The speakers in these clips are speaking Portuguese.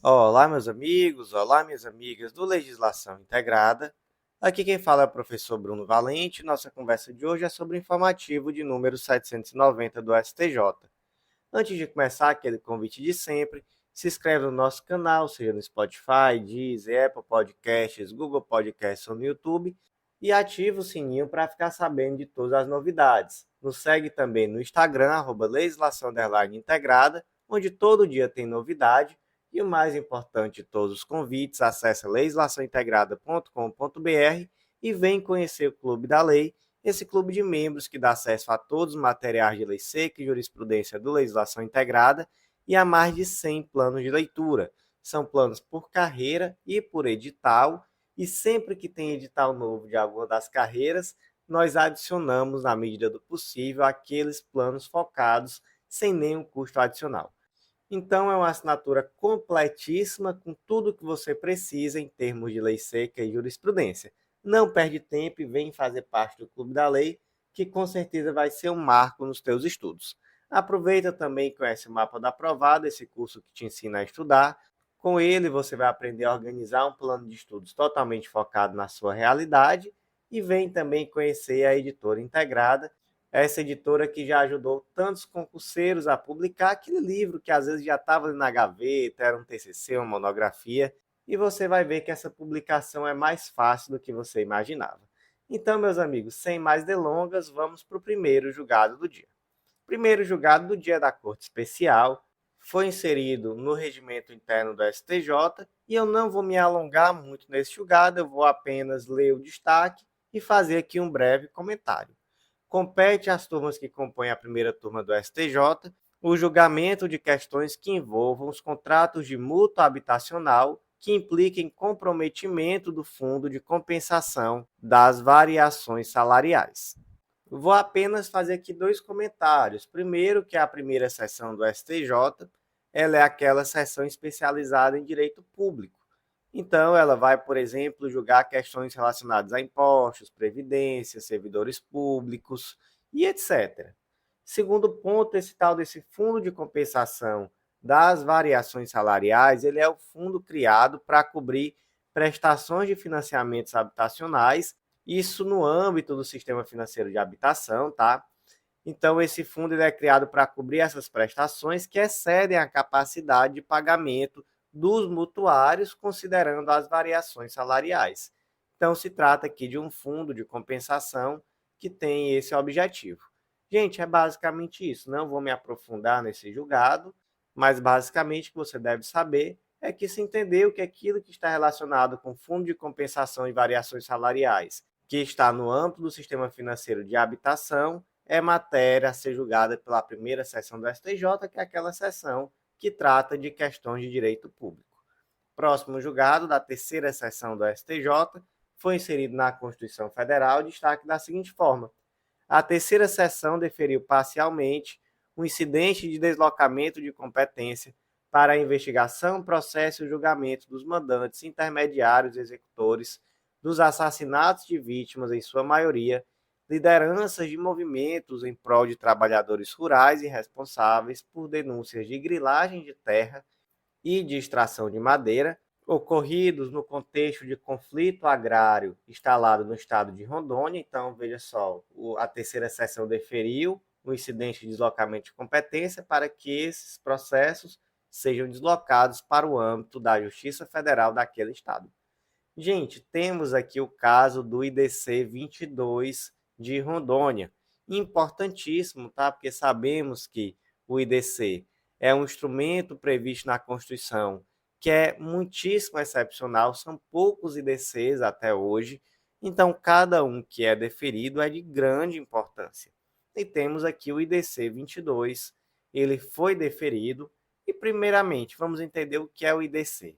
Olá, meus amigos, olá, minhas amigas do Legislação Integrada. Aqui quem fala é o professor Bruno Valente. Nossa conversa de hoje é sobre o informativo de número 790 do STJ. Antes de começar, aquele convite de sempre, se inscreve no nosso canal, seja no Spotify, Deezer, Apple Podcasts, Google Podcasts ou no YouTube, e ativa o sininho para ficar sabendo de todas as novidades. Nos segue também no Instagram, @legislação_integrada, onde todo dia tem novidade. E o mais importante de todos os convites, acesse legislaçãointegrada.com.br e vem conhecer o Clube da Lei, esse clube de membros que dá acesso a todos os materiais de lei seca e jurisprudência do Legislação Integrada e a mais de 100 planos de leitura. São planos por carreira e por edital, e sempre que tem edital novo de alguma das carreiras, nós adicionamos, na medida do possível, aqueles planos focados sem nenhum custo adicional. Então, é uma assinatura completíssima com tudo o que você precisa em termos de lei seca e jurisprudência. Não perde tempo e vem fazer parte do Clube da Lei, que com certeza vai ser um marco nos teus estudos. Aproveita também e conhece o Mapa da Aprovada, esse curso que te ensina a estudar. Com ele, você vai aprender a organizar um plano de estudos totalmente focado na sua realidade e vem também conhecer a editora integrada, essa editora que já ajudou tantos concurseiros a publicar aquele livro que às vezes já estava ali na gaveta, era um TCC, uma monografia, e você vai ver que essa publicação é mais fácil do que você imaginava. Então, meus amigos, sem mais delongas, vamos para o primeiro julgado do dia. O primeiro julgado do dia da Corte Especial foi inserido no regimento interno do STJ e eu não vou me alongar muito nesse julgado, eu vou apenas ler o destaque e fazer aqui um breve comentário. Compete às turmas que compõem a primeira turma do STJ o julgamento de questões que envolvam os contratos de mútua habitacional que impliquem comprometimento do fundo de compensação das variações salariais. Vou apenas fazer aqui dois comentários. Primeiro, que a primeira sessão do STJ, ela é aquela sessão especializada em direito público. Então, ela vai, por exemplo, julgar questões relacionadas a impostos, previdência, servidores públicos e etc. Segundo ponto, esse tal desse fundo de compensação das variações salariais, ele é o fundo criado para cobrir prestações de financiamentos habitacionais, isso no âmbito do sistema financeiro de habitação, tá? Então, esse fundo ele é criado para cobrir essas prestações que excedem a capacidade de pagamento dos mutuários, considerando as variações salariais. Então, se trata aqui de um fundo de compensação que tem esse objetivo. Gente, é basicamente isso. Não vou me aprofundar nesse julgado, mas basicamente o que você deve saber é que se entender o que é aquilo que está relacionado com fundo de compensação e variações salariais, que está no âmbito do sistema financeiro de habitação, é matéria a ser julgada pela primeira sessão do STJ, que é aquela sessão que trata de questões de direito público. Próximo julgado da terceira sessão do STJ foi inserido na Constituição Federal destaque da seguinte forma: a terceira sessão deferiu parcialmente o incidente de deslocamento de competência para a investigação, processo e julgamento dos mandantes, intermediários e executores dos assassinatos de vítimas, em sua maioria, lideranças de movimentos em prol de trabalhadores rurais e responsáveis por denúncias de grilagem de terra e de extração de madeira, ocorridos no contexto de conflito agrário instalado no estado de Rondônia. Então, veja só, a terceira sessão deferiu o incidente de deslocamento de competência para que esses processos sejam deslocados para o âmbito da Justiça Federal daquele estado. Gente, temos aqui o caso do IDC 22 de Rondônia. Importantíssimo, tá? Porque sabemos que o IDC é um instrumento previsto na Constituição que é muitíssimo excepcional, são poucos IDCs até hoje, então cada um que é deferido é de grande importância. E temos aqui o IDC 22, ele foi deferido e primeiramente vamos entender o que é o IDC.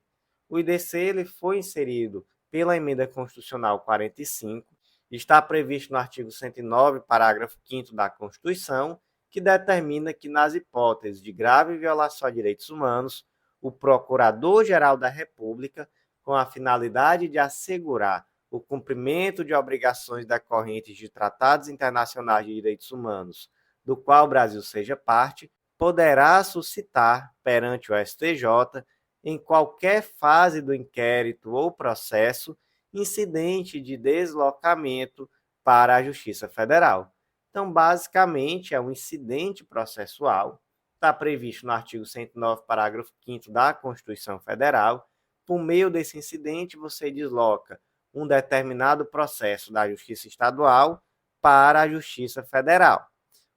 O IDC ele foi inserido pela Emenda Constitucional 45, está previsto no artigo 109, parágrafo 5º da Constituição, que determina que nas hipóteses de grave violação a direitos humanos, o Procurador-Geral da República, com a finalidade de assegurar o cumprimento de obrigações decorrentes de tratados internacionais de direitos humanos, do qual o Brasil seja parte, poderá suscitar perante o STJ em qualquer fase do inquérito ou processo incidente de deslocamento para a Justiça Federal. Então, basicamente, é um incidente processual, está previsto no artigo 109, parágrafo 5º da Constituição Federal. Por meio desse incidente, você desloca um determinado processo da Justiça Estadual para a Justiça Federal.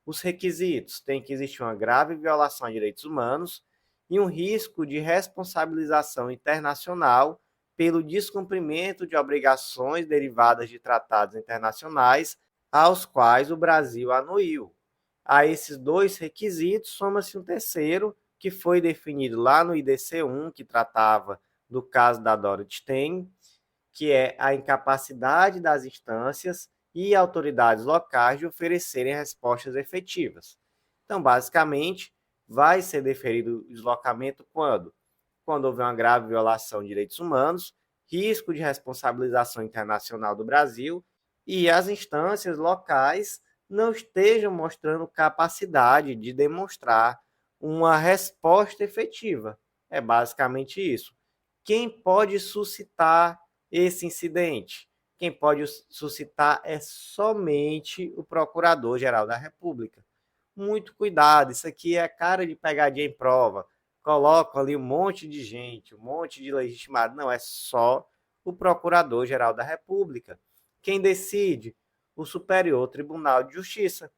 Os requisitos: tem que existir uma grave violação a direitos humanos e um risco de responsabilização internacional pelo descumprimento de obrigações derivadas de tratados internacionais aos quais o Brasil anuiu. A esses dois requisitos soma-se um terceiro, que foi definido lá no IDC-1, que tratava do caso da Dorothy Stein, que é a incapacidade das instâncias e autoridades locais de oferecerem respostas efetivas. Então, basicamente, vai ser deferido o deslocamento quando? Quando houver uma grave violação de direitos humanos, risco de responsabilização internacional do Brasil e as instâncias locais não estejam mostrando capacidade de demonstrar uma resposta efetiva. É basicamente isso. Quem pode suscitar esse incidente? Quem pode suscitar é somente o Procurador-Geral da República. Muito cuidado, isso aqui é cara de pegadinha em prova. Colocam ali um monte de gente, um monte de legitimado. Não, é só o Procurador-Geral da República. Quem decide? O Superior Tribunal de Justiça.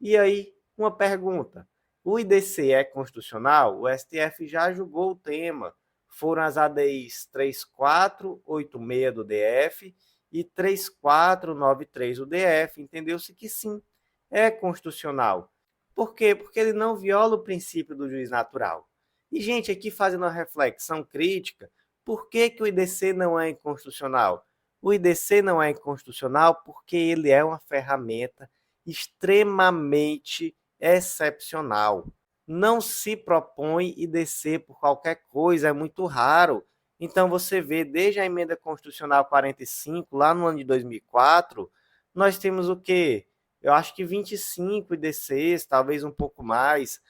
E aí, uma pergunta: o IDC é constitucional? O STF já julgou o tema. Foram as ADIs 3486 do DF e 3493 do DF. Entendeu-se que sim, é constitucional. Por quê? Porque ele não viola o princípio do juiz natural. E, gente, aqui fazendo uma reflexão crítica, por que o IDC não é inconstitucional? O IDC não é inconstitucional porque ele é uma ferramenta extremamente excepcional. Não se propõe IDC por qualquer coisa, é muito raro. Então você vê, desde a emenda constitucional 45, lá no ano de 2004, nós temos o quê? Eu acho que 25 IDCs, talvez um pouco mais.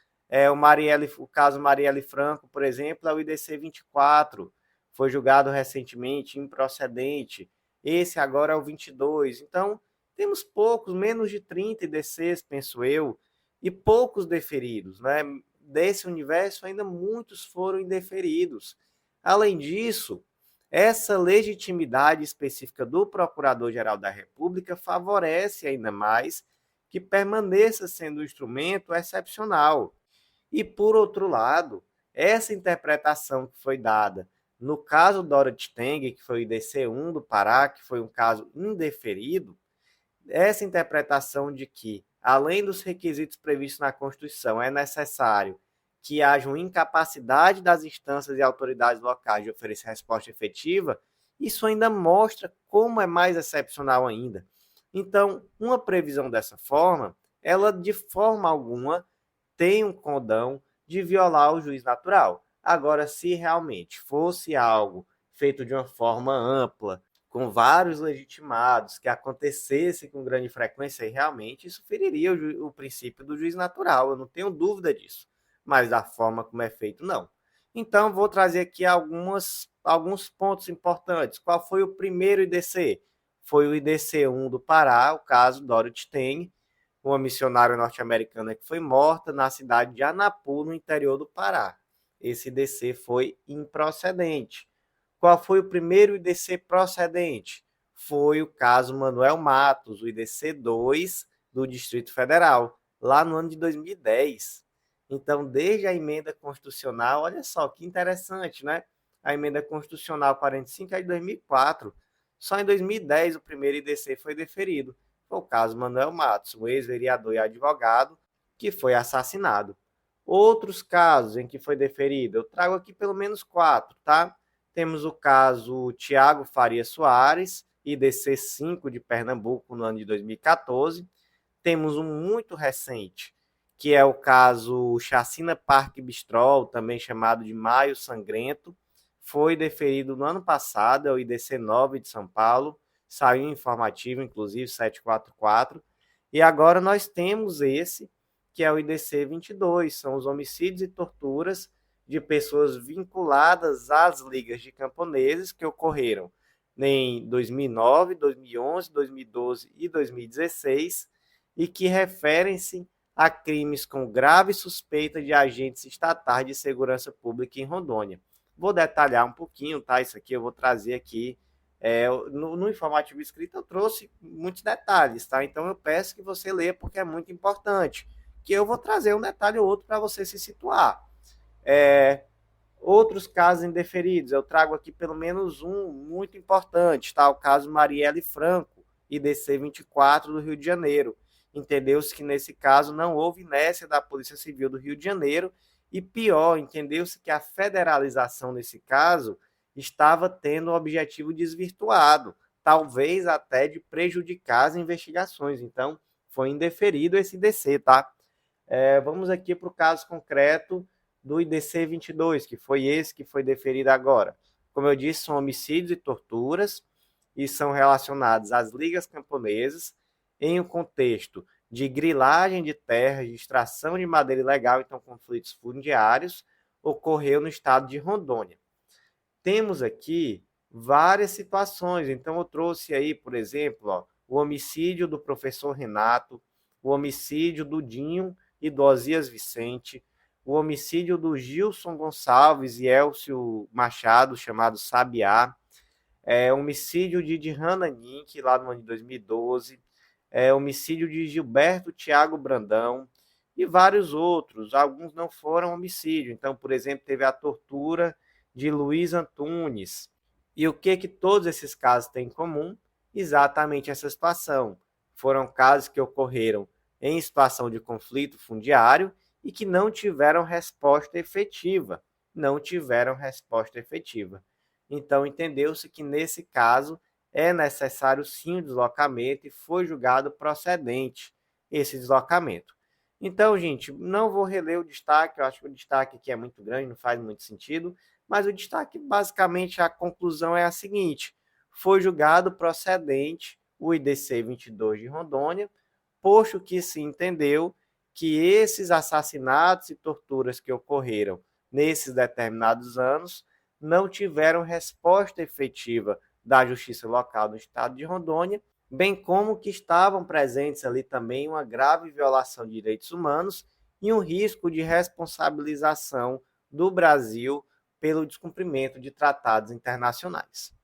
O caso Marielle Franco, por exemplo, é o IDC 24, foi julgado recentemente, improcedente. Esse agora é o 22. Então, temos poucos, menos de 30 IDCs, penso eu, e poucos deferidos, né? Desse universo, ainda muitos foram indeferidos. Além disso, essa legitimidade específica do Procurador-Geral da República favorece ainda mais que permaneça sendo um instrumento excepcional. E, por outro lado, essa interpretação que foi dada no caso Dorothy Teng, que foi o IDC-1 do Pará, que foi um caso indeferido, essa interpretação de que, além dos requisitos previstos na Constituição, é necessário que haja uma incapacidade das instâncias e autoridades locais de oferecer resposta efetiva, isso ainda mostra como é mais excepcional ainda. Então, uma previsão dessa forma, ela de forma alguma tem um condão de violar o juiz natural. Agora, se realmente fosse algo feito de uma forma ampla, com vários legitimados, que acontecesse com grande frequência, e realmente isso feriria o princípio do juiz natural, eu não tenho dúvida disso. Mas da forma como é feito, não. Então, vou trazer aqui alguns pontos importantes. Qual foi o primeiro IDC? Foi o IDC-1 do Pará, o caso Dorothy Teng, uma missionária norte-americana que foi morta na cidade de Anapu, no interior do Pará. Esse IDC foi improcedente. Qual foi o primeiro IDC procedente? Foi o caso Manuel Matos, o IDC-2 do Distrito Federal, lá no ano de 2010. Então, desde a emenda constitucional, olha só que interessante, né? A emenda constitucional 45 é de 2004. Só em 2010 o primeiro IDC foi deferido. Foi o caso Manuel Matos, um ex-vereador e advogado que foi assassinado. Outros casos em que foi deferido, eu trago aqui pelo menos 4, tá? Temos o caso Tiago Faria Soares, IDC 5 de Pernambuco, no ano de 2014. Temos um muito recente, que é o caso Chacina Parque Bistrol, também chamado de Maio Sangrento. Foi deferido no ano passado, é o IDC 9 de São Paulo. Saiu informativo, inclusive, 744. E agora nós temos esse, que é o IDC 22, são os homicídios e torturas de pessoas vinculadas às ligas de camponeses que ocorreram em 2009, 2011, 2012 e 2016 e que referem-se a crimes com grave suspeita de agentes estatais de segurança pública em Rondônia. Vou detalhar um pouquinho, tá? Isso aqui eu vou trazer aqui. No informativo escrito eu trouxe muitos detalhes, tá? Então eu peço que você leia porque é muito importante. Que eu vou trazer um detalhe ou outro para você se situar. Outros casos indeferidos, eu trago aqui pelo menos um muito importante, tá? O caso Marielle Franco, IDC 24 do Rio de Janeiro. Entendeu-se que nesse caso não houve inércia da Polícia Civil do Rio de Janeiro e pior, entendeu-se que a federalização nesse caso estava tendo o objetivo desvirtuado, talvez até de prejudicar as investigações. Então, foi indeferido esse IDC, tá? Vamos aqui para o caso concreto do IDC 22, que foi esse que foi deferido agora. Como eu disse, são homicídios e torturas e são relacionados às ligas camponesas em um contexto de grilagem de terras, de extração de madeira ilegal, então conflitos fundiários, ocorreu no estado de Rondônia. Temos aqui várias situações, então eu trouxe aí, por exemplo, o homicídio do professor Renato, o homicídio do Dinho e do Osias Vicente, o homicídio do Gilson Gonçalves e Elcio Machado, chamado Sabiá, homicídio de Dirhana Nink, lá no ano de 2012, homicídio de Gilberto Thiago Brandão e vários outros. Alguns não foram homicídio. Então, por exemplo, teve a tortura de Luiz Antunes. E o que todos esses casos têm em comum? Exatamente essa situação. Foram casos que ocorreram em situação de conflito fundiário e que não tiveram resposta efetiva. Não tiveram resposta efetiva. Então, entendeu-se que, nesse caso, é necessário sim o deslocamento e foi julgado procedente esse deslocamento. Então, gente, não vou reler o destaque, eu acho que o destaque aqui é muito grande, não faz muito sentido, mas o destaque, basicamente, a conclusão é a seguinte: foi julgado procedente o IDC 22 de Rondônia, posto que se entendeu que esses assassinatos e torturas que ocorreram nesses determinados anos não tiveram resposta efetiva da justiça local do estado de Rondônia, bem como que estavam presentes ali também uma grave violação de direitos humanos e um risco de responsabilização do Brasil pelo descumprimento de tratados internacionais.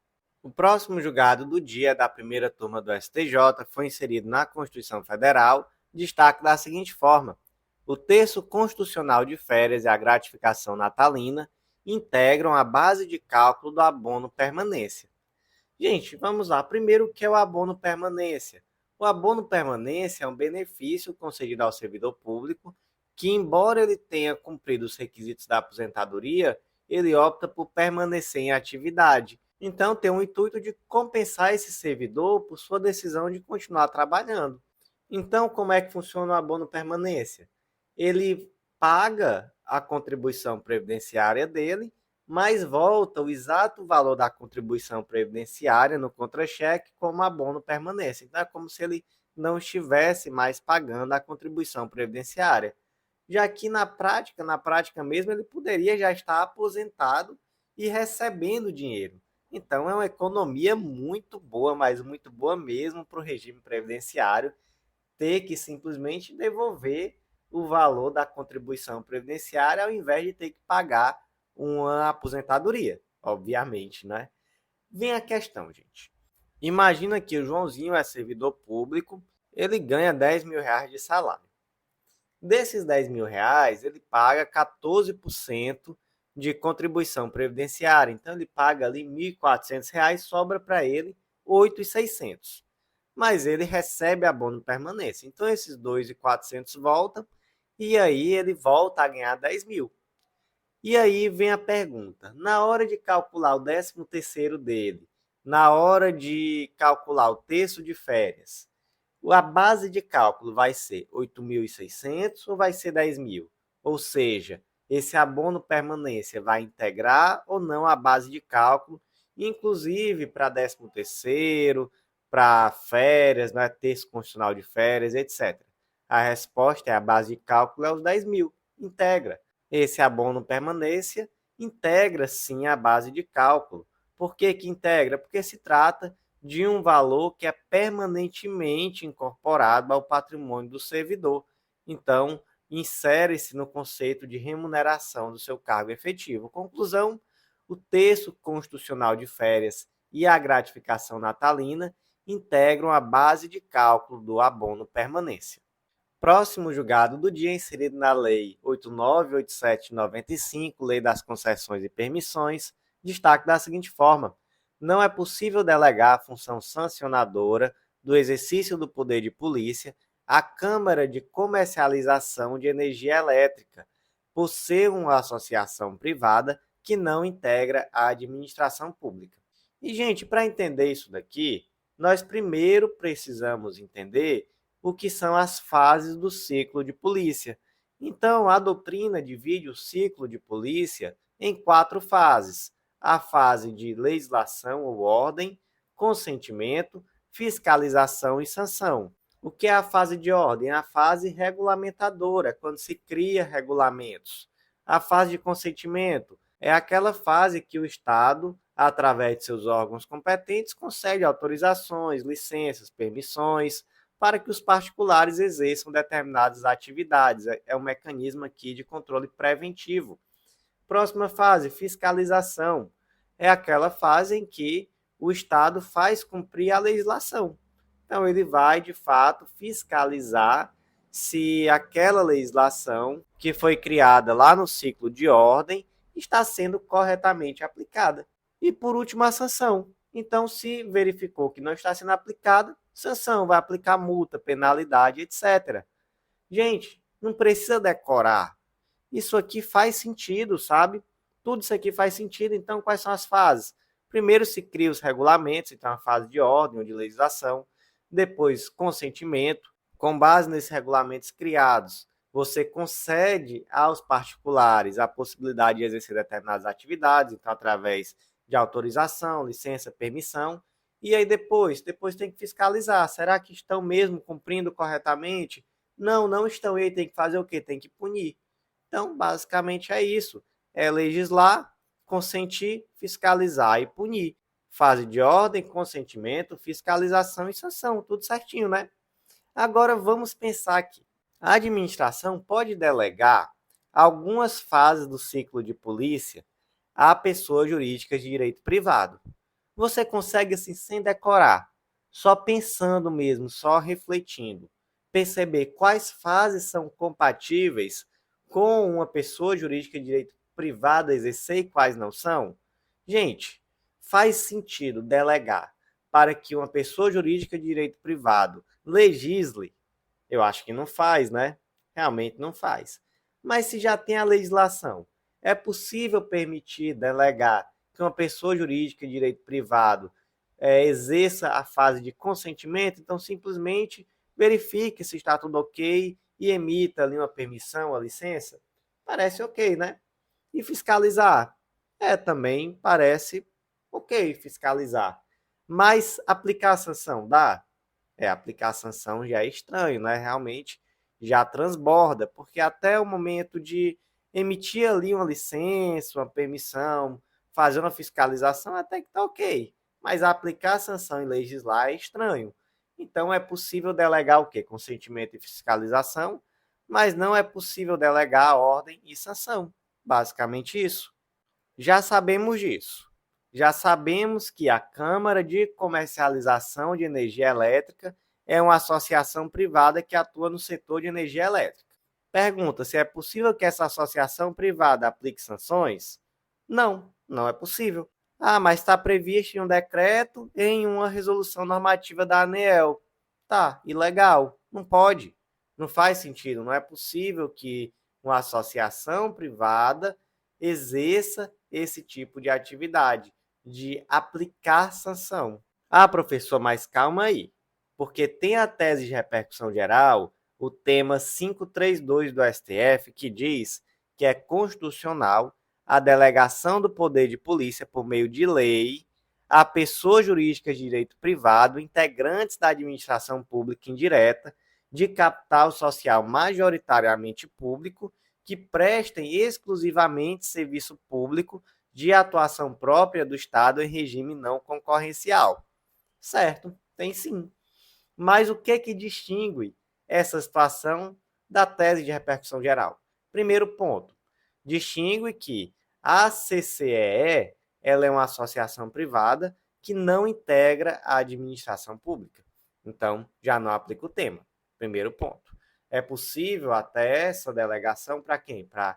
O próximo julgado do dia da primeira turma do STJ foi inserido na Constituição Federal, destaque da seguinte forma: o terço constitucional de férias e a gratificação natalina integram a base de cálculo do abono permanência. Gente, vamos lá. Primeiro, o que é o abono permanência? O abono permanência é um benefício concedido ao servidor público que, embora ele tenha cumprido os requisitos da aposentadoria, ele opta por permanecer em atividade. Então, tem o intuito de compensar esse servidor por sua decisão de continuar trabalhando. Então, como é que funciona o abono permanência? Ele paga a contribuição previdenciária dele, mas volta o exato valor da contribuição previdenciária no contra-cheque como abono permanência. Então, é como se ele não estivesse mais pagando a contribuição previdenciária. Já que na prática mesmo, ele poderia já estar aposentado e recebendo dinheiro. Então, é uma economia muito boa, mas muito boa mesmo para o regime previdenciário ter que simplesmente devolver o valor da contribuição previdenciária ao invés de ter que pagar uma aposentadoria, obviamente, né? Vem a questão, gente. Imagina que o Joãozinho é servidor público, ele ganha 10 mil reais de salário. Desses 10 mil reais, ele paga 14% de contribuição previdenciária. Então, ele paga ali R$ 1.400, sobra para ele R$ 8.600. Mas ele recebe abono permanência. Então, esses 2.400 voltam e aí ele volta a ganhar 10 mil. E aí vem a pergunta: na hora de calcular o 13º dele, na hora de calcular o terço de férias, a base de cálculo vai ser 8.600 ou vai ser 10 mil? Ou seja, esse abono permanência vai integrar ou não a base de cálculo, inclusive para 13º, para férias, né, terço constitucional de férias, etc. A resposta é: a base de cálculo é os 10 mil, integra. Esse abono permanência integra sim a base de cálculo. Por que que integra? Porque se trata de um valor que é permanentemente incorporado ao patrimônio do servidor. Então, insere-se no conceito de remuneração do seu cargo efetivo. Conclusão: o texto constitucional de férias e a gratificação natalina integram a base de cálculo do abono permanência. Próximo julgado do dia inserido na Lei 8987/95, Lei das Concessões e Permissões, destaque da seguinte forma: não é possível delegar a função sancionadora do exercício do poder de polícia à Câmara de Comercialização de Energia Elétrica, por ser uma associação privada que não integra a administração pública. E, gente, para entender isso daqui, nós primeiro precisamos entender o que são as fases do ciclo de polícia. Então, a doutrina divide o ciclo de polícia em 4 fases: a fase de legislação ou ordem, consentimento, fiscalização e sanção. O que é a fase de ordem? É a fase regulamentadora, quando se cria regulamentos. A fase de consentimento é aquela fase que o Estado, através de seus órgãos competentes, concede autorizações, licenças, permissões, para que os particulares exerçam determinadas atividades. É um mecanismo aqui de controle preventivo. Próxima fase, fiscalização. É aquela fase em que o Estado faz cumprir a legislação. Então, ele vai, de fato, fiscalizar se aquela legislação que foi criada lá no ciclo de ordem está sendo corretamente aplicada. E, por último, a sanção. Então, se verificou que não está sendo aplicada, sanção, vai aplicar multa, penalidade, etc. Gente, não precisa decorar. Isso aqui faz sentido, sabe? Tudo isso aqui faz sentido. Então, quais são as fases? Primeiro se cria os regulamentos, então a fase de ordem ou de legislação. Depois, consentimento. Com base nesses regulamentos criados, você concede aos particulares a possibilidade de exercer determinadas atividades, então através de autorização, licença, permissão. E aí depois tem que fiscalizar. Será que estão mesmo cumprindo corretamente? Não, não estão. E aí tem que fazer o quê? Tem que punir. Então, basicamente é isso. É legislar, consentir, fiscalizar e punir. Fase de ordem, consentimento, fiscalização e sanção. Tudo certinho, né? Agora vamos pensar aqui. A administração pode delegar algumas fases do ciclo de polícia a pessoas jurídicas de direito privado. Você consegue, assim, sem decorar, só pensando mesmo, só refletindo, perceber quais fases são compatíveis com uma pessoa jurídica de direito privado exercer e quais não são? Gente, faz sentido delegar para que uma pessoa jurídica de direito privado legisle? Eu acho que não faz, né? Realmente não faz. Mas se já tem a legislação, é possível permitir delegar que uma pessoa jurídica de direito privado exerça a fase de consentimento? Então, simplesmente verifique se está tudo ok e emita ali uma permissão, uma licença. Parece ok, né? E fiscalizar? Também parece ok fiscalizar. Mas aplicar a sanção dá? Aplicar a sanção já é estranho, né? Realmente já transborda, porque até o momento de emitir ali uma licença, uma permissão, fazer uma fiscalização, até que tá ok. Mas aplicar a sanção e legislar é estranho. Então é possível delegar o quê? Consentimento e fiscalização, mas não é possível delegar a ordem e sanção. Basicamente isso. Já sabemos disso. Já sabemos que a Câmara de Comercialização de Energia Elétrica é uma associação privada que atua no setor de energia elétrica. Pergunta se é possível que essa associação privada aplique sanções? Não, não é possível. Ah, mas está previsto em um decreto, em uma resolução normativa da ANEEL. Tá, ilegal. Não pode. Não faz sentido. Não é possível que uma associação privada exerça esse tipo de atividade, de aplicar sanção. Ah, professor, mas calma aí, porque tem a tese de repercussão geral, o tema 532 do STF, que diz que é constitucional a delegação do poder de polícia por meio de lei a pessoas jurídicas de direito privado, integrantes da administração pública indireta, de capital social majoritariamente público, que prestem exclusivamente serviço público de atuação própria do Estado em regime não concorrencial. Certo, tem sim. Mas o que distingue essa situação da tese de repercussão geral? Primeiro ponto, distingue que a CCEE ela é uma associação privada que não integra a administração pública. Então, já não aplica o tema. Primeiro ponto. É possível até essa delegação para quem? Para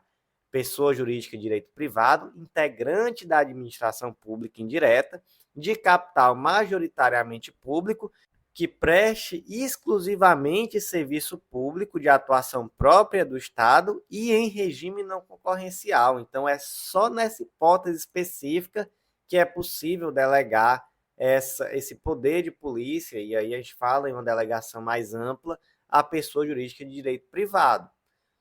pessoa jurídica de direito privado, integrante da administração pública indireta, de capital majoritariamente público, que preste exclusivamente serviço público de atuação própria do Estado e em regime não concorrencial. Então, é só nessa hipótese específica que é possível delegar esse poder de polícia, e aí a gente fala em uma delegação mais ampla, à pessoa jurídica de direito privado.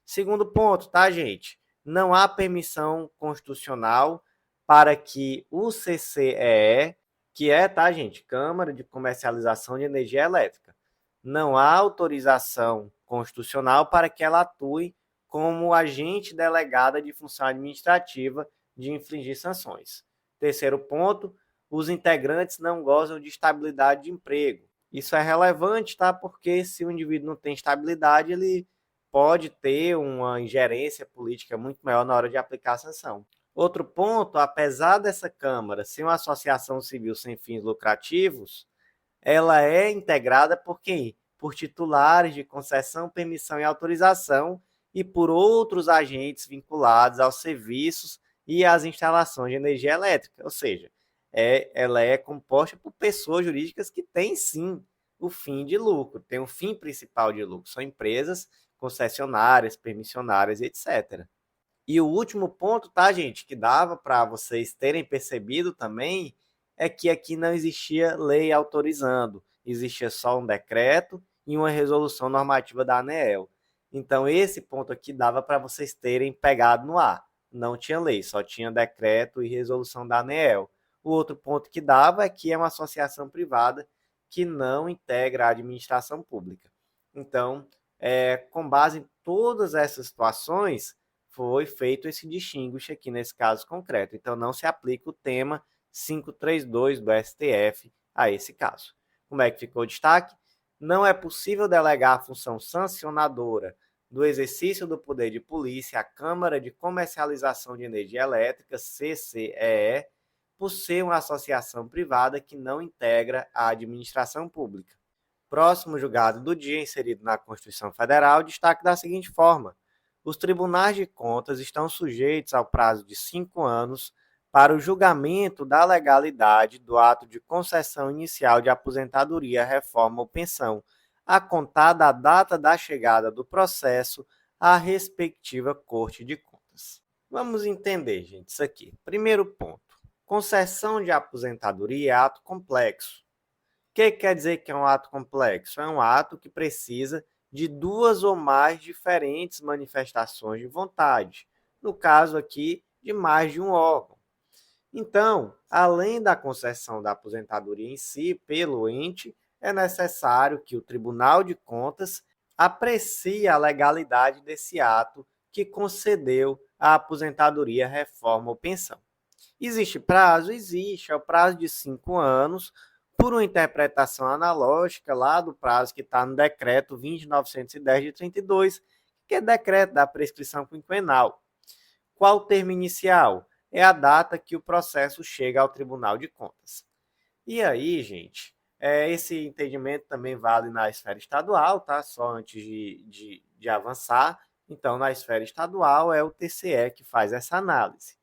Segundo ponto, tá, gente? Não há permissão constitucional para que o CCEE, que é, tá, gente, Câmara de Comercialização de Energia Elétrica, não há autorização constitucional para que ela atue como agente delegada de função administrativa de infligir sanções. Terceiro ponto, os integrantes não gozam de estabilidade de emprego. Isso é relevante, tá? Porque se o indivíduo não tem estabilidade, ele pode ter uma ingerência política muito maior na hora de aplicar a sanção. Outro ponto, apesar dessa Câmara ser uma associação civil sem fins lucrativos, ela é integrada por quem? Por titulares de concessão, permissão e autorização e por outros agentes vinculados aos serviços e às instalações de energia elétrica. Ou seja, ela é composta por pessoas jurídicas que têm sim o fim de lucro, tem o fim principal de lucro. São empresas concessionárias, permissionárias, etc. E o último ponto, tá, gente, que dava para vocês terem percebido também, é que aqui não existia lei autorizando, existia só um decreto e uma resolução normativa da ANEEL. Então, esse ponto aqui dava para vocês terem pegado no ar. Não tinha lei, só tinha decreto e resolução da ANEEL. O outro ponto que dava é que é uma associação privada que não integra a administração pública. Então, com base em todas essas situações, foi feito esse distinguish aqui nesse caso concreto. Então, não se aplica o tema 532 do STF a esse caso. Como é que ficou o destaque? Não é possível delegar a função sancionadora do exercício do poder de polícia à Câmara de Comercialização de Energia Elétrica, CCEE, por ser uma associação privada que não integra a administração pública. Próximo julgado do dia, inserido na Constituição Federal, destaque da seguinte forma: os tribunais de contas estão sujeitos ao prazo de 5 anos para o julgamento da legalidade do ato de concessão inicial de aposentadoria, reforma ou pensão, a contar da data da chegada do processo à respectiva Corte de Contas. Vamos entender, gente, isso aqui. Primeiro ponto. Concessão de aposentadoria é ato complexo. O que quer dizer que é um ato complexo? É um ato que precisa de duas ou mais diferentes manifestações de vontade. No caso aqui, de mais de um órgão. Então, além da concessão da aposentadoria em si pelo ente, é necessário que o Tribunal de Contas aprecie a legalidade desse ato que concedeu a aposentadoria, reforma ou pensão. Existe prazo? Existe. É o prazo de 5 anos, por uma interpretação analógica lá do prazo que está no decreto 20.910 de 32, que é decreto da prescrição quinquenal. Qual o termo inicial? É a data que o processo chega ao Tribunal de Contas. E aí, gente, esse entendimento também vale na esfera estadual, tá? Só antes de avançar. Então, na esfera estadual, é o TCE que faz essa análise.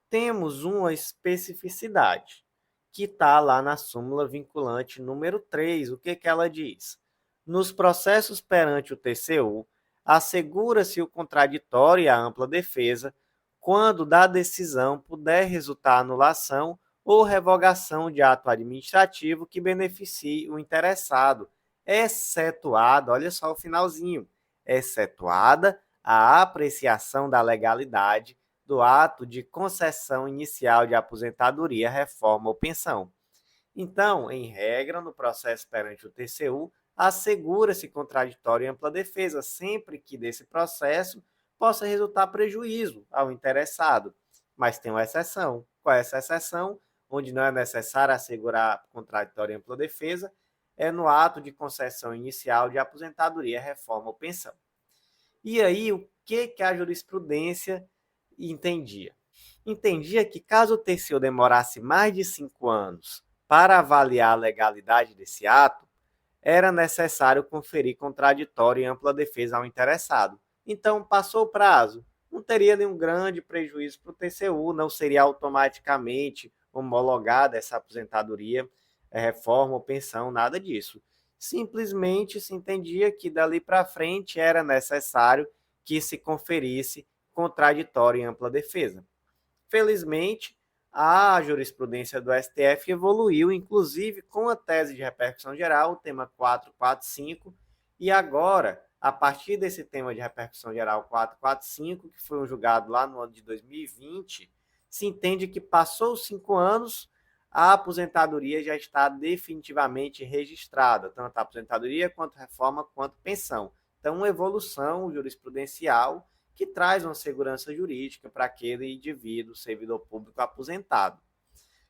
Temos uma especificidade, que está lá na súmula vinculante número 3. O que ela diz? Nos processos perante o TCU, assegura-se o contraditório e a ampla defesa quando da decisão puder resultar anulação ou revogação de ato administrativo que beneficie o interessado, excetuada, olha só o finalzinho, excetuada a apreciação da legalidade do ato de concessão inicial de aposentadoria, reforma ou pensão. Então, em regra, no processo perante o TCU, assegura-se contraditório e ampla defesa, sempre que desse processo possa resultar prejuízo ao interessado. Mas tem uma exceção. Qual é essa exceção? Onde não é necessário assegurar contraditório e ampla defesa, é no ato de concessão inicial de aposentadoria, reforma ou pensão. E aí, o que a jurisprudência entendia? Entendia que caso o TCU demorasse mais de 5 anos para avaliar a legalidade desse ato, era necessário conferir contraditório e ampla defesa ao interessado. Então, passou o prazo, não teria nenhum grande prejuízo para o TCU, não seria automaticamente homologada essa aposentadoria, reforma ou pensão, nada disso. Simplesmente se entendia que dali para frente era necessário que se conferisse contraditório e ampla defesa. Felizmente, a jurisprudência do STF evoluiu, inclusive com a tese de repercussão geral, o tema 445, e agora, a partir desse tema de repercussão geral 445, que foi julgado lá no ano de 2020, se entende que passou os 5 anos, a aposentadoria já está definitivamente registrada, tanto a aposentadoria quanto reforma quanto pensão. Então, uma evolução jurisprudencial que traz uma segurança jurídica para aquele indivíduo, servidor público aposentado.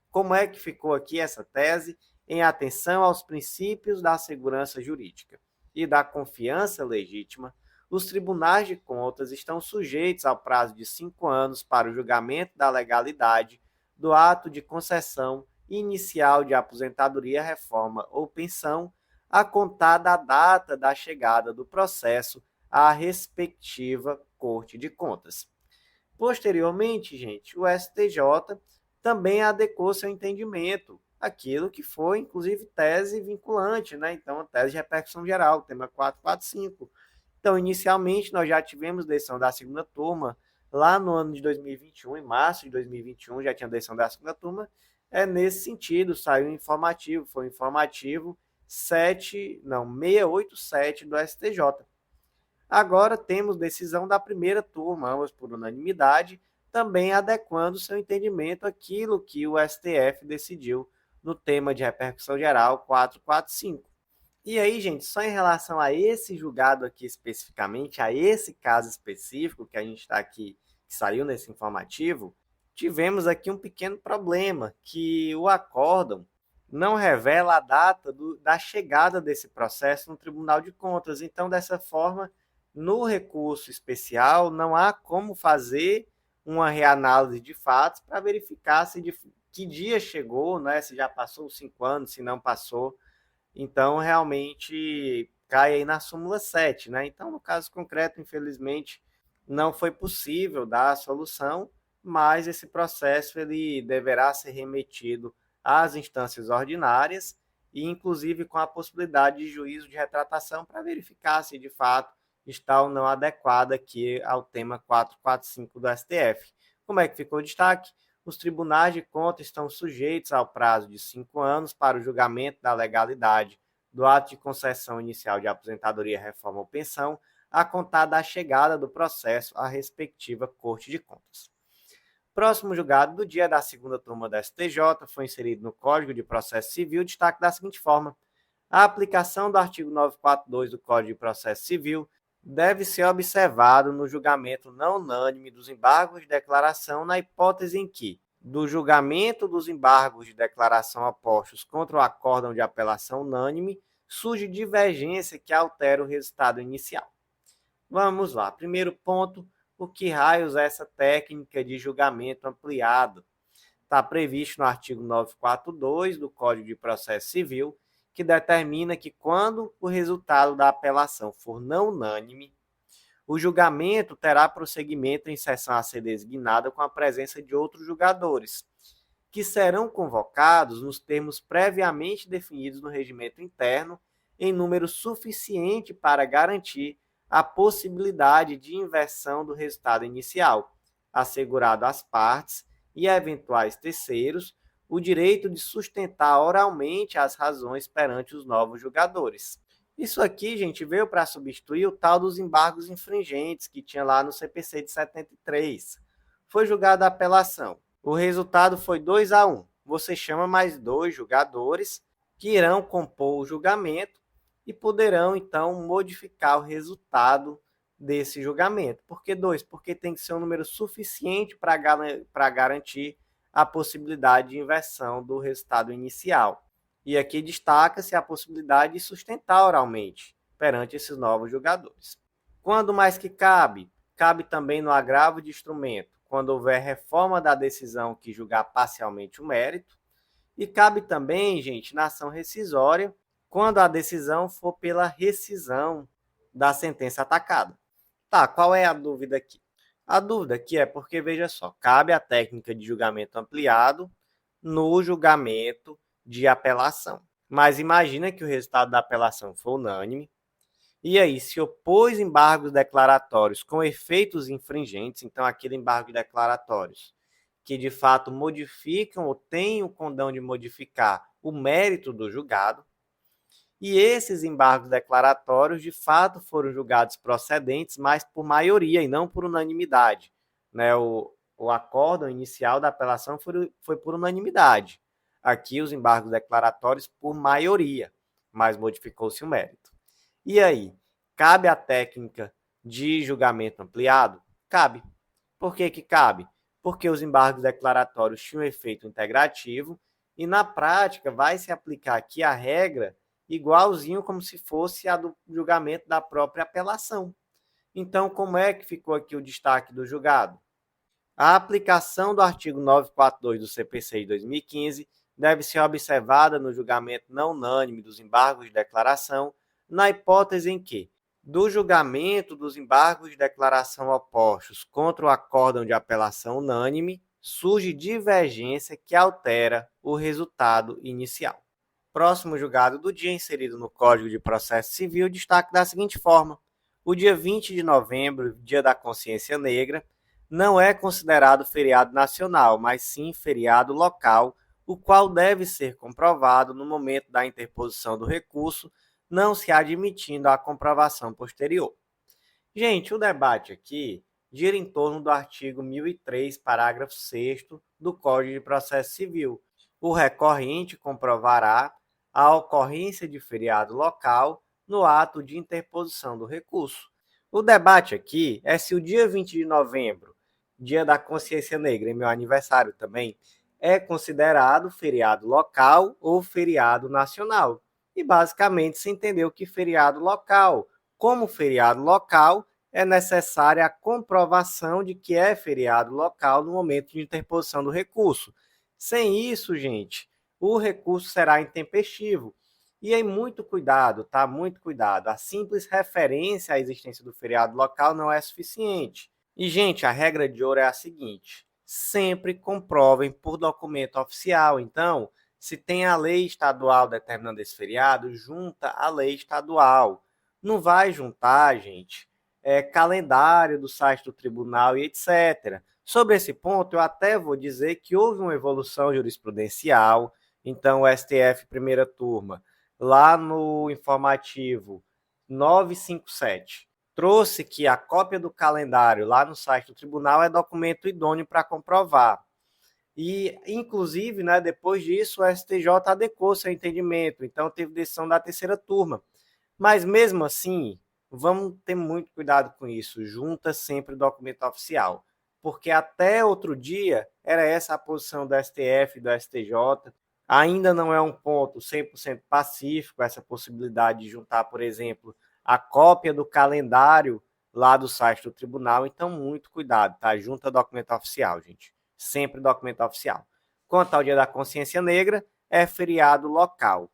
Como é que ficou aqui essa tese? Em atenção aos princípios da segurança jurídica e da confiança legítima, os tribunais de contas estão sujeitos ao prazo de 5 anos para o julgamento da legalidade do ato de concessão inicial de aposentadoria, reforma ou pensão, a contar da data da chegada do processo à respectiva Corte de Contas. Posteriormente, gente, o STJ também adequou seu entendimento, aquilo que foi, inclusive, tese vinculante, né? Então, a tese de repercussão geral, tema 445. Então, inicialmente, nós já tivemos decisão da segunda turma, lá no ano de 2021, em março de 2021, já tinha decisão da segunda turma, nesse sentido, saiu um informativo, foi um informativo 687 do STJ. Agora temos decisão da primeira turma, ambas por unanimidade, também adequando seu entendimento àquilo que o STF decidiu no tema de repercussão geral 445. E aí, gente, só em relação a esse julgado aqui especificamente, a esse caso específico que a gente está aqui, que saiu nesse informativo, tivemos aqui um pequeno problema, que o acórdão não revela a data da chegada desse processo no Tribunal de Contas. Então, dessa forma, no recurso especial, não há como fazer uma reanálise de fatos para verificar se que dia chegou, né? Se já passou os 5 anos, se não passou. Então, realmente, cai aí na súmula 7, né? Então, no caso concreto, infelizmente, não foi possível dar a solução, mas esse processo ele deverá ser remetido às instâncias ordinárias e, inclusive, com a possibilidade de juízo de retratação para verificar se, de fato, está ou não adequada aqui ao tema 445 do STF. Como é que ficou o destaque? Os tribunais de contas estão sujeitos ao prazo de 5 anos para o julgamento da legalidade do ato de concessão inicial de aposentadoria, reforma ou pensão, a contar da chegada do processo à respectiva Corte de Contas. Próximo julgado do dia da segunda turma da STJ foi inserido no Código de Processo Civil destaque da seguinte forma: a aplicação do artigo 942 do Código de Processo Civil deve ser observado no julgamento não unânime dos embargos de declaração na hipótese em que, do julgamento dos embargos de declaração opostos contra o acórdão de apelação unânime, surge divergência que altera o resultado inicial. Vamos lá. Primeiro ponto, o que raios é essa técnica de julgamento ampliado? Está previsto no artigo 942 do Código de Processo Civil, que determina que quando o resultado da apelação for não unânime, o julgamento terá prosseguimento em sessão a ser designada com a presença de outros julgadores, que serão convocados nos termos previamente definidos no regimento interno, em número suficiente para garantir a possibilidade de inversão do resultado inicial, assegurado às partes e a eventuais terceiros o direito de sustentar oralmente as razões perante os novos julgadores. Isso aqui, gente, veio para substituir o tal dos embargos infringentes que tinha lá no CPC de 73. Foi julgada a apelação. O resultado foi 2-1. Você chama mais 2 julgadores que irão compor o julgamento e poderão, então, modificar o resultado desse julgamento. Por que 2? Porque tem que ser um número suficiente para garantir a possibilidade de inversão do resultado inicial. E aqui destaca-se a possibilidade de sustentar oralmente perante esses novos julgadores. Quando mais que cabe? Cabe também no agravo de instrumento, quando houver reforma da decisão que julgar parcialmente o mérito. E cabe também, gente, na ação rescisória, quando a decisão for pela rescisão da sentença atacada. Tá, qual é a dúvida aqui? A dúvida aqui é porque, veja só, cabe a técnica de julgamento ampliado no julgamento de apelação. Mas imagina que o resultado da apelação for unânime, e aí se opôs embargos declaratórios com efeitos infringentes, então aquele embargo declaratórios que de fato modificam ou têm o condão de modificar o mérito do julgado, e esses embargos declaratórios de fato foram julgados procedentes, mas por maioria e não por unanimidade. Né? O acórdão inicial da apelação foi por unanimidade. Aqui os embargos declaratórios por maioria, mas modificou-se o mérito. E aí, cabe a técnica de julgamento ampliado? Cabe. Por que cabe? Porque os embargos declaratórios tinham efeito integrativo e, na prática, vai se aplicar aqui a regra igualzinho como se fosse a do julgamento da própria apelação. Então, como é que ficou aqui o destaque do julgado? A aplicação do artigo 942 do CPC de 2015 deve ser observada no julgamento não unânime dos embargos de declaração, na hipótese em que, do julgamento dos embargos de declaração opostos contra o acórdão de apelação unânime, surge divergência que altera o resultado inicial. Próximo julgado do dia inserido no Código de Processo Civil, destaque da seguinte forma: o dia 20 de novembro, Dia da Consciência Negra, não é considerado feriado nacional, mas sim feriado local, o qual deve ser comprovado no momento da interposição do recurso, não se admitindo a comprovação posterior. Gente, o debate aqui gira em torno do artigo 1003, parágrafo 6º do Código de Processo Civil. O recorrente comprovará a ocorrência de feriado local no ato de interposição do recurso. O debate aqui é se o dia 20 de novembro, Dia da Consciência Negra, e meu aniversário também, é considerado feriado local ou feriado nacional. E basicamente se entendeu que feriado local, como feriado local, é necessária a comprovação de que é feriado local no momento de interposição do recurso. Sem isso, gente, o recurso será intempestivo. E aí, muito cuidado, tá? Muito cuidado. A simples referência à existência do feriado local não é suficiente. E, gente, a regra de ouro é a seguinte: sempre comprovem por documento oficial. Então, se tem a lei estadual determinando esse feriado, junta a lei estadual. Não vai juntar, gente, calendário do site do tribunal e etc. Sobre esse ponto, eu até vou dizer que houve uma evolução jurisprudencial. Então, o STF, primeira turma, lá no informativo 957, trouxe que a cópia do calendário lá no site do tribunal é documento idôneo para comprovar. E, inclusive, né, depois disso, o STJ adequou seu entendimento, então teve decisão da terceira turma. Mas, mesmo assim, vamos ter muito cuidado com isso, junta sempre o documento oficial, porque até outro dia era essa a posição do STF e do STJ, ainda não é um ponto 100% pacífico essa possibilidade de juntar, por exemplo, a cópia do calendário lá do site do tribunal, então muito cuidado, tá? Junta documento oficial, gente. Sempre documento oficial. Quanto ao Dia da Consciência Negra, é feriado local.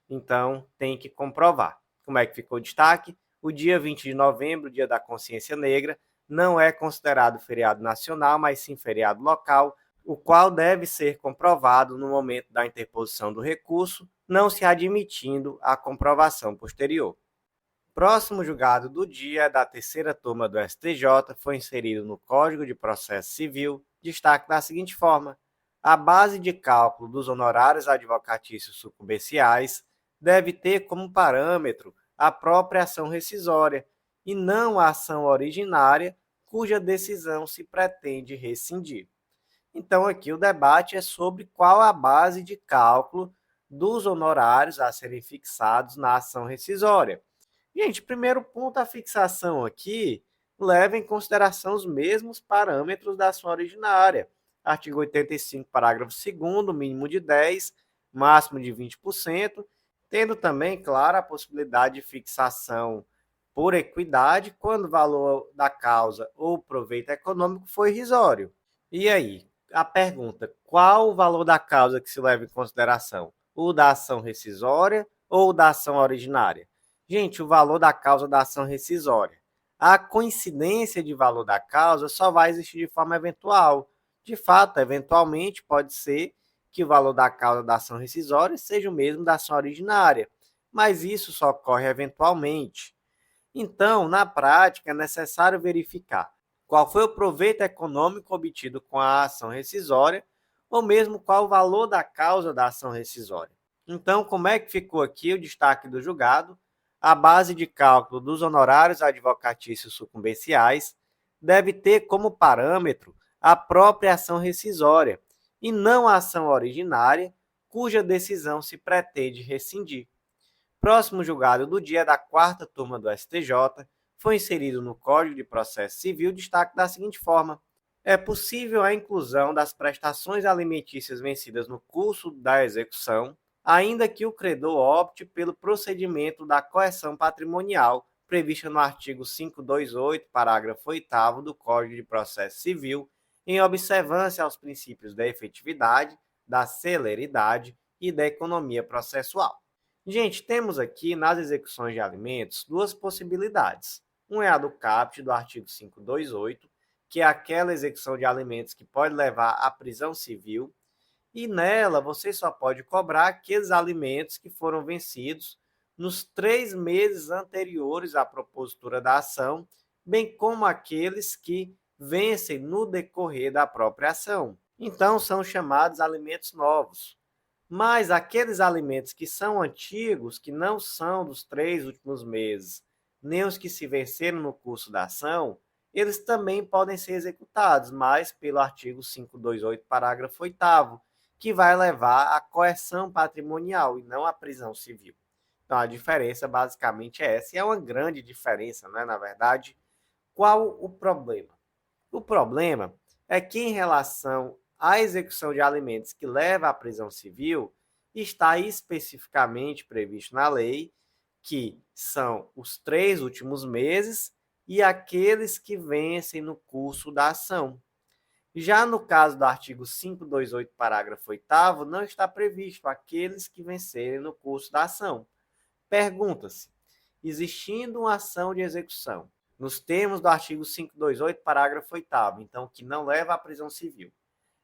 Então, tem que comprovar. Como é que ficou o destaque? O dia 20 de novembro, Dia da Consciência Negra, não é considerado feriado nacional, mas sim feriado local, o qual deve ser comprovado no momento da interposição do recurso, não se admitindo a comprovação posterior. Próximo julgado do dia da terceira turma do STJ foi inserido no Código de Processo Civil, destaque da seguinte forma: a base de cálculo dos honorários advocatícios sucumbenciais deve ter como parâmetro a própria ação rescisória e não a ação originária cuja decisão se pretende rescindir. Então, aqui o debate é sobre qual a base de cálculo dos honorários a serem fixados na ação rescisória. Gente, primeiro ponto, a fixação aqui leva em consideração os mesmos parâmetros da ação originária. Artigo 85, parágrafo 2º, mínimo de 10%, máximo de 20%, tendo também, claro, a possibilidade de fixação por equidade quando o valor da causa ou proveito econômico for irrisório. E aí, a pergunta, qual o valor da causa que se leva em consideração? O da ação rescisória ou o da ação originária? Gente, o valor da causa da ação rescisória. A coincidência de valor da causa só vai existir de forma eventual. De fato, eventualmente, pode ser que o valor da causa da ação rescisória seja o mesmo da ação originária, mas isso só ocorre eventualmente. Então, na prática, é necessário verificar qual foi o proveito econômico obtido com a ação rescisória, ou mesmo qual o valor da causa da ação rescisória. Então, como é que ficou aqui o destaque do julgado? A base de cálculo dos honorários advocatícios sucumbenciais deve ter como parâmetro a própria ação rescisória, e não a ação originária, cuja decisão se pretende rescindir. Próximo julgado do dia da 4ª turma do STJ, foi inserido no Código de Processo Civil destaque da seguinte forma: é possível a inclusão das prestações alimentícias vencidas no curso da execução, ainda que o credor opte pelo procedimento da coerção patrimonial prevista no artigo 528, parágrafo 8º do Código de Processo Civil, em observância aos princípios da efetividade, da celeridade e da economia processual. Gente, temos aqui nas execuções de alimentos duas possibilidades. Um é a do caput do artigo 528, que é aquela execução de alimentos que pode levar à prisão civil, e nela você só pode cobrar aqueles alimentos que foram vencidos nos 3 meses anteriores à propositura da ação, bem como aqueles que vencem no decorrer da própria ação. Então, são chamados alimentos novos. Mas aqueles alimentos que são antigos, que não são dos 3 últimos meses, nem os que se venceram no curso da ação, eles também podem ser executados, mas pelo artigo 528, parágrafo 8º, que vai levar à coerção patrimonial e não à prisão civil. Então, a diferença basicamente é essa, e é uma grande diferença, né? Na verdade, qual o problema? O problema é que, em relação à execução de alimentos que leva à prisão civil, está especificamente previsto na lei que são os 3 últimos meses e aqueles que vencem no curso da ação. Já no caso do artigo 528, parágrafo 8º, não está previsto aqueles que vencerem no curso da ação. Pergunta-se, existindo uma ação de execução, nos termos do artigo 528, parágrafo 8º, então que não leva à prisão civil,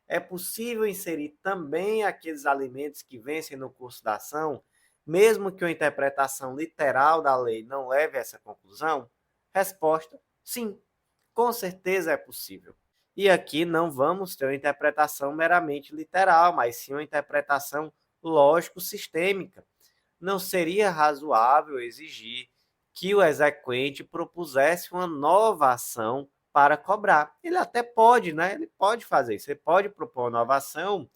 é possível inserir também aqueles alimentos que vencem no curso da ação, mesmo que uma interpretação literal da lei não leve a essa conclusão? Resposta: sim, com certeza é possível. E aqui não vamos ter uma interpretação meramente literal, mas sim uma interpretação lógico-sistêmica. Não seria razoável exigir que o exequente propusesse uma nova ação para cobrar. Ele até pode, né? Ele pode fazer isso. Ele pode propor uma nova ação,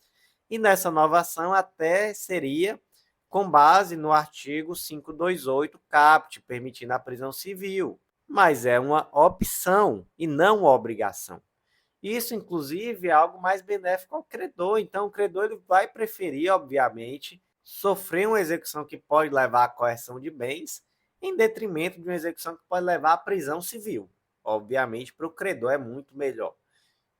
e nessa nova ação até seria com base no artigo 528 caput, permitindo a prisão civil. Mas é uma opção e não uma obrigação. Isso, inclusive, é algo mais benéfico ao credor. Então, o credor ele vai preferir, obviamente, sofrer uma execução que pode levar à coerção de bens, em detrimento de uma execução que pode levar à prisão civil. Obviamente, para o credor é muito melhor.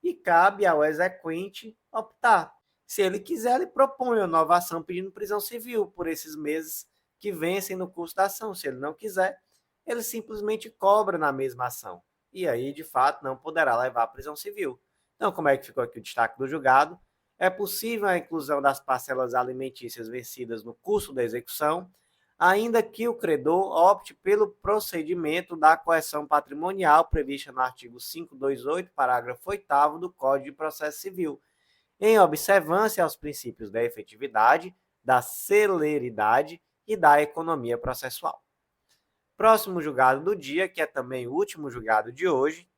E cabe ao exequente optar. Se ele quiser, ele propõe uma nova ação pedindo prisão civil por esses meses que vencem no curso da ação. Se ele não quiser, ele simplesmente cobra na mesma ação. E aí, de fato, não poderá levar à prisão civil. Então, como é que ficou aqui o destaque do julgado? É possível a inclusão das parcelas alimentícias vencidas no curso da execução, ainda que o credor opte pelo procedimento da coerção patrimonial prevista no artigo 528, parágrafo 8º do Código de Processo Civil, em observância aos princípios da efetividade, da celeridade e da economia processual. Próximo julgado do dia, que é também o último julgado de hoje,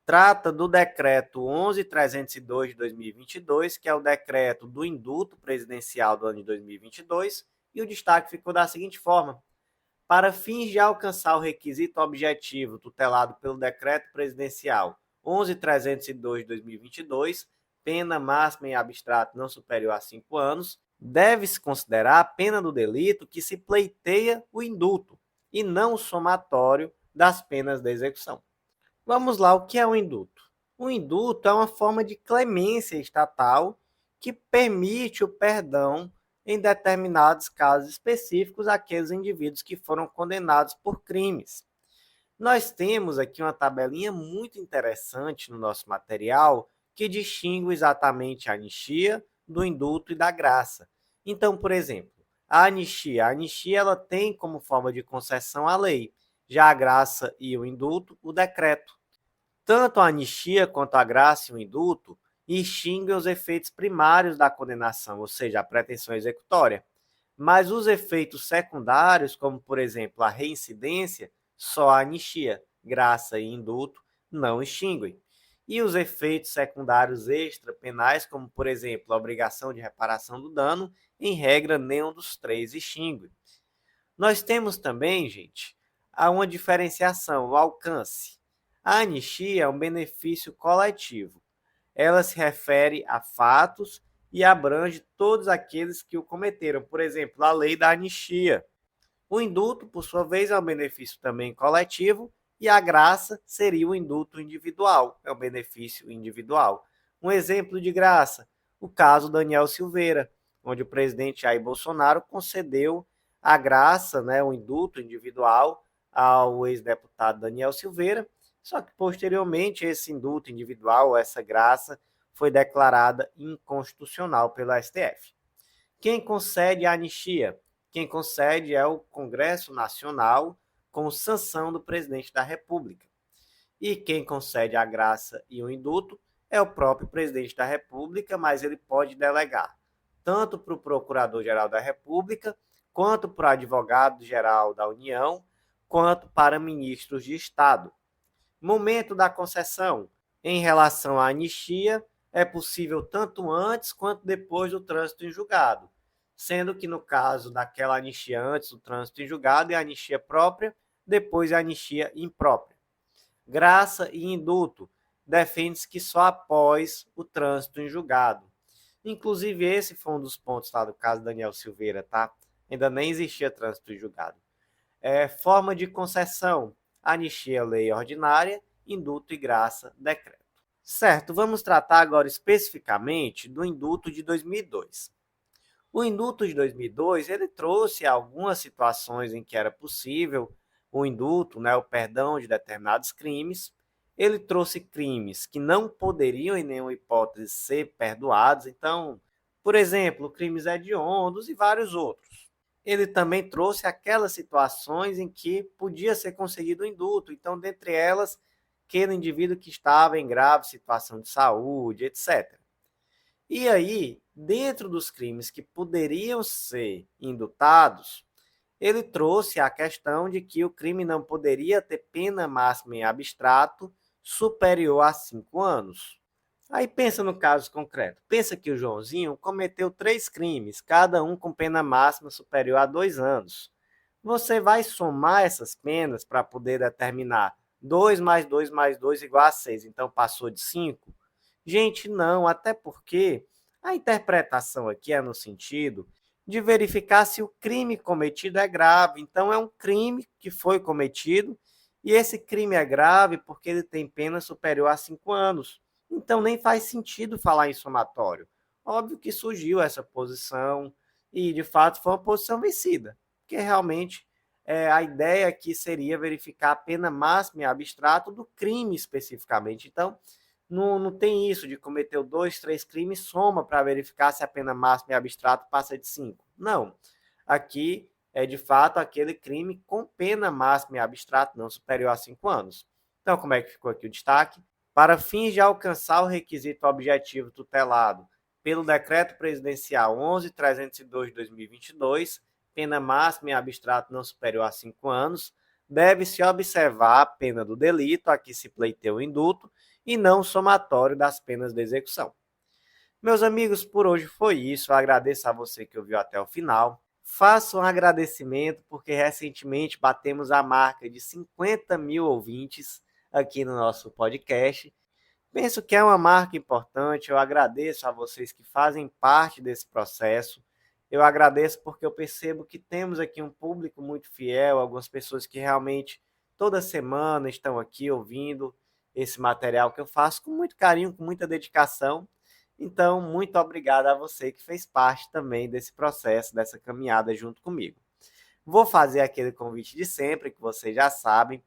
trata do decreto 11.302 de 2022, que é o decreto do indulto presidencial do ano de 2022, e o destaque ficou da seguinte forma: Para fins de alcançar o requisito objetivo tutelado pelo Decreto Presidencial 11.302 de 2022, pena máxima em abstrato não superior a 5 anos, deve-se considerar a pena do delito que se pleiteia o indulto, e não o somatório das penas da execução. Vamos lá, o que é o indulto? O indulto é uma forma de clemência estatal que permite o perdão em determinados casos específicos àqueles indivíduos que foram condenados por crimes. Nós temos aqui uma tabelinha muito interessante no nosso material que distingue exatamente a anistia do indulto e da graça. Então, por exemplo, a anistia ela tem como forma de concessão a lei, já a graça e o indulto, o decreto. Tanto a anistia quanto a graça e o indulto extinguem os efeitos primários da condenação, ou seja, a pretensão executória. Mas os efeitos secundários, como por exemplo a reincidência, só a anistia, graça e indulto não extinguem. E os efeitos secundários extrapenais, como por exemplo a obrigação de reparação do dano, em regra nenhum dos três extingue. Nós temos também, gente, uma diferenciação, o alcance. A anistia é um benefício coletivo. Ela se refere a fatos e abrange todos aqueles que o cometeram. Por exemplo, a lei da anistia. O indulto, por sua vez, é um benefício também coletivo e a graça seria o indulto individual, é um benefício individual. Um exemplo de graça, o caso Daniel Silveira, onde o presidente Jair Bolsonaro concedeu a graça, o indulto individual ao ex-deputado Daniel Silveira, só que posteriormente esse indulto individual, essa graça, foi declarada inconstitucional pelo STF. Quem concede a anistia? Quem concede é o Congresso Nacional, com sanção do presidente da República. E quem concede a graça e o indulto é o próprio presidente da República, mas ele pode delegar tanto para o Procurador-Geral da República, quanto para o Advogado-Geral da União, quanto para ministros de Estado. Momento da concessão. Em relação à anistia, é possível tanto antes quanto depois do trânsito em julgado, sendo que no caso daquela anistia antes do trânsito em julgado é a anistia própria, depois é a anistia imprópria. Graça e indulto defende-se que só após o trânsito em julgado. Inclusive, esse foi um dos pontos lá do caso Daniel Silveira, tá? Ainda nem existia trânsito em julgado. Forma de concessão, anistia, lei ordinária, indulto e graça, decreto. Certo, vamos tratar agora especificamente do indulto de 2002. O indulto de 2002, ele trouxe algumas situações em que era possível o indulto, o perdão de determinados crimes. Ele trouxe crimes que não poderiam, em nenhuma hipótese, ser perdoados. Então, por exemplo, crimes hediondos e vários outros. Ele também trouxe aquelas situações em que podia ser concedido o indulto. Então, dentre elas, aquele indivíduo que estava em grave situação de saúde, etc. E aí, dentro dos crimes que poderiam ser indultados, ele trouxe a questão de que o crime não poderia ter pena máxima em abstrato superior a 5 anos. Aí pensa no caso concreto. Pensa que o Joãozinho cometeu 3 crimes, cada um com pena máxima superior a 2 anos. Você vai somar essas penas para poder determinar 2 mais 2 mais 2 igual a 6. Então passou de 5? Gente, não, até porque a interpretação aqui é no sentido de verificar se o crime cometido é grave. Então, é um crime que foi cometido e esse crime é grave porque ele tem pena superior a 5 anos. Então, nem faz sentido falar em somatório. Óbvio que surgiu essa posição e, de fato, foi uma posição vencida, porque realmente a ideia aqui seria verificar a pena máxima em abstrato do crime especificamente. Então, não tem isso de cometer 2, 3 crimes, soma para verificar se a pena máxima em abstrato passa de 5. Não. Aqui é de fato aquele crime com pena máxima em abstrato não superior a 5 anos. Então, como é que ficou aqui o destaque? Para fins de alcançar o requisito objetivo tutelado pelo Decreto Presidencial 11.302 de 2022, pena máxima em abstrato não superior a 5 anos, deve-se observar a pena do delito a que se pleiteia o indulto e não o somatório das penas de execução. Meus amigos, por hoje foi isso. Eu agradeço a você que ouviu até o final. Faço um agradecimento porque recentemente batemos a marca de 50 mil ouvintes aqui no nosso podcast. Penso que é uma marca importante. Eu agradeço a vocês que fazem parte desse processo. Eu agradeço porque eu percebo que temos aqui um público muito fiel, algumas pessoas que realmente toda semana estão aqui ouvindo esse material que eu faço com muito carinho, com muita dedicação. Então, muito obrigado a você que fez parte também desse processo, dessa caminhada junto comigo. Vou fazer aquele convite de sempre, que vocês já sabem.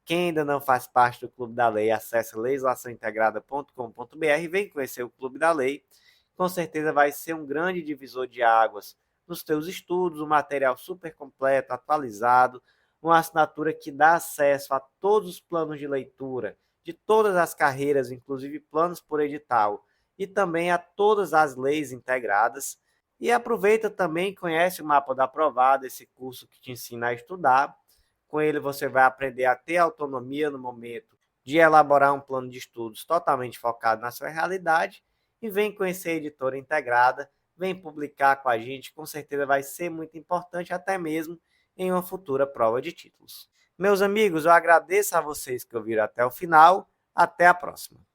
Quem ainda não faz parte do Clube da Lei, acesse legislaçãointegrada.com.br e vem conhecer o Clube da Lei. Com certeza vai ser um grande divisor de águas nos teus estudos, um material super completo, atualizado, uma assinatura que dá acesso a todos os planos de leitura, de todas as carreiras, inclusive planos por edital, e também a todas as leis integradas. E aproveita também e conhece o Mapa da Aprovada, esse curso que te ensina a estudar. Com ele você vai aprender a ter autonomia no momento de elaborar um plano de estudos totalmente focado na sua realidade. E vem conhecer a editora integrada, vem publicar com a gente, com certeza vai ser muito importante, até mesmo em uma futura prova de títulos. Meus amigos, eu agradeço a vocês que ouviram até o final. Até a próxima.